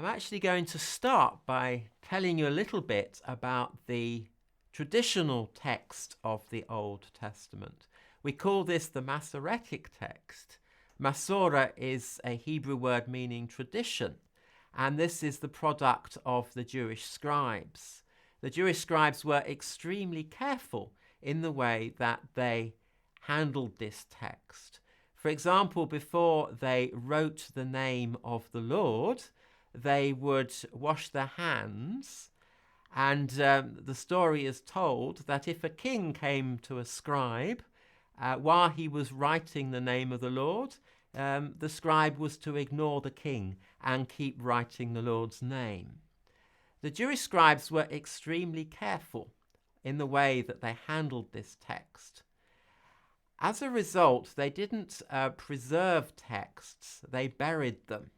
I'm actually going to start by telling you a little bit about the traditional text of the Old Testament. We call this the Masoretic text. Masorah is a Hebrew word meaning tradition, and this is the product of the Jewish scribes. The Jewish scribes were extremely careful in the way that they handled this text. For example, before they wrote the name of the Lord, they would wash their hands, and the story is told that if a king came to a scribe while he was writing the name of the Lord, the scribe was to ignore the king and keep writing the Lord's name. The Jewish scribes were extremely careful in the way that they handled this text. As a result, they didn't preserve texts, they buried them.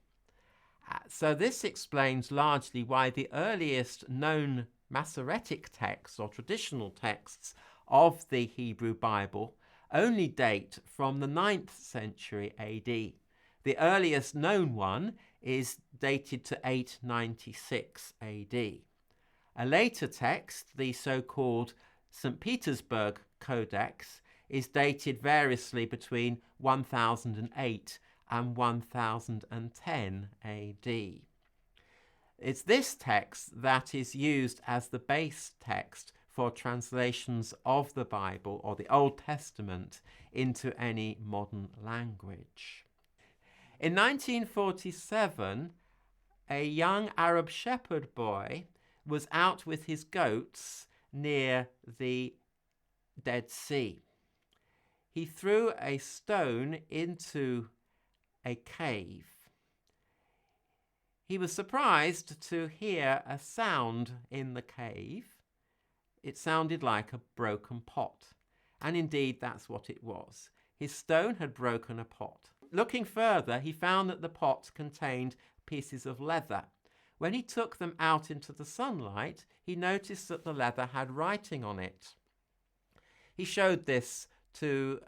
So this explains largely why the earliest known Masoretic texts or traditional texts of the Hebrew Bible only date from the 9th century AD. The earliest known one is dated to 896 AD. A later text, the so-called St. Petersburg Codex, is dated variously between 1008 and 1010 AD. It's this text that is used as the base text for translations of the Bible or the Old Testament into any modern language. In 1947, a young Arab shepherd boy was out with his goats near the Dead Sea. He threw a stone into a cave. He was surprised to hear a sound in the cave. It sounded like a broken pot, and indeed that's what it was. His stone had broken a pot. Looking further, he found that the pot contained pieces of leather. When he took them out into the sunlight, he noticed that the leather had writing on it. He showed this to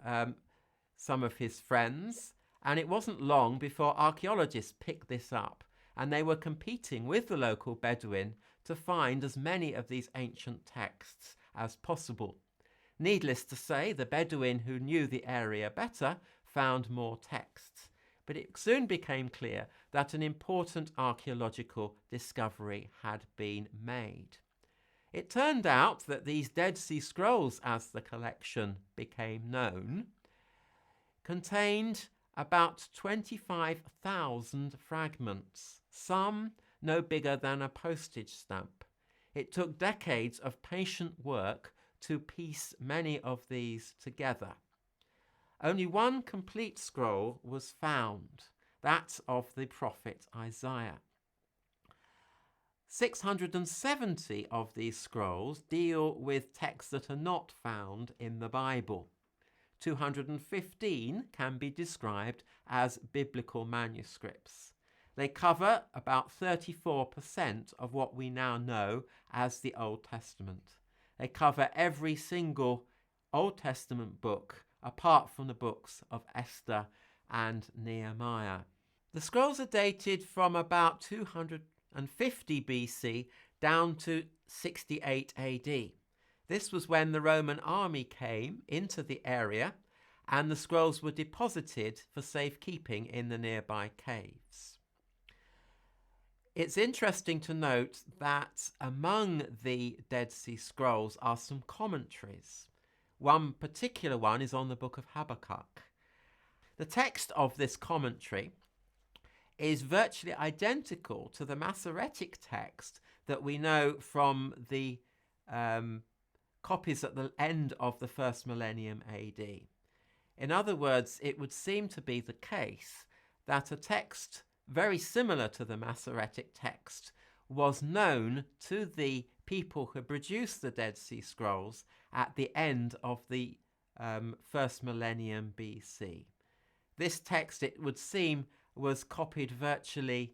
some of his friends, and it wasn't long before archaeologists picked this up, and they were competing with the local Bedouin to find as many of these ancient texts as possible. Needless to say, the Bedouin who knew the area better found more texts, but it soon became clear that an important archaeological discovery had been made. It turned out that these Dead Sea Scrolls, as the collection became known, contained about 25,000 fragments, some no bigger than a postage stamp. It took decades of patient work to piece many of these together. Only one complete scroll was found, that of the prophet Isaiah. 670 of these scrolls deal with texts that are not found in the Bible. 215 can be described as biblical manuscripts. They cover about 34% of what we now know as the Old Testament. They cover every single Old Testament book apart from the books of Esther and Nehemiah. The scrolls are dated from about 250 BC down to 68 AD. This was when the Roman army came into the area and the scrolls were deposited for safekeeping in the nearby caves. It's interesting to note that among the Dead Sea Scrolls are some commentaries. One particular one is on the book of Habakkuk. The text of this commentary is virtually identical to the Masoretic text that we know from the copies at the end of the first millennium AD. In other words, it would seem to be the case that a text very similar to the Masoretic text was known to the people who produced the Dead Sea Scrolls at the end of the first millennium BC. This text, it would seem, was copied virtually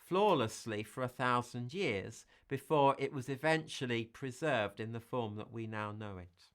flawlessly for 1,000 years before it was eventually preserved in the form that we now know it.